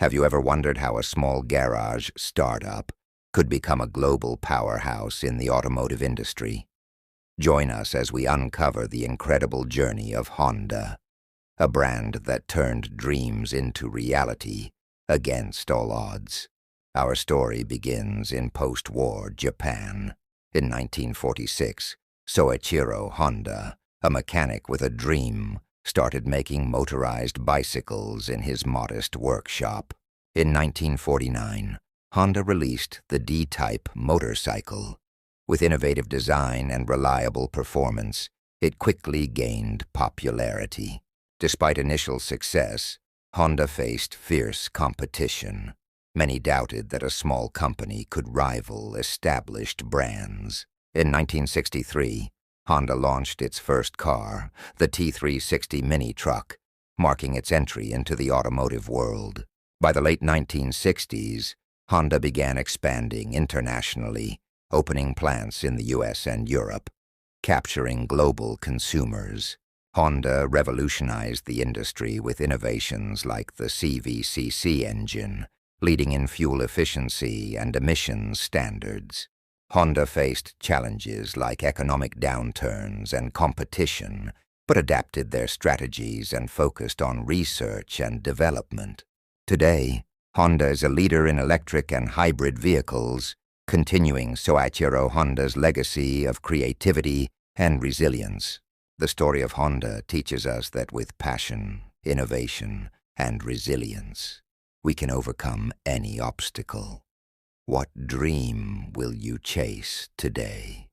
Have you ever wondered how a small garage startup could become a global powerhouse in the automotive industry? Join us as we uncover the incredible journey of Honda, a brand that turned dreams into reality against all odds. Our story begins in post-war Japan. In 1946, Soichiro Honda, a mechanic with a dream, started making motorized bicycles in his modest workshop. In 1949, Honda released the D-Type motorcycle. With innovative design and reliable performance, it quickly gained popularity. Despite initial success, Honda faced fierce competition. Many doubted that a small company could rival established brands. In 1963, Honda launched its first car, the T360 mini truck, marking its entry into the automotive world. By the late 1960s, Honda began expanding internationally, opening plants in the US and Europe, capturing global consumers. Honda revolutionized the industry with innovations like the CVCC engine, leading in fuel efficiency and emissions standards. Honda faced challenges like economic downturns and competition, but adapted their strategies and focused on research and development. Today, Honda is a leader in electric and hybrid vehicles, continuing Soichiro Honda's legacy of creativity and resilience. The story of Honda teaches us that with passion, innovation, and resilience, we can overcome any obstacle. What dream will you chase today?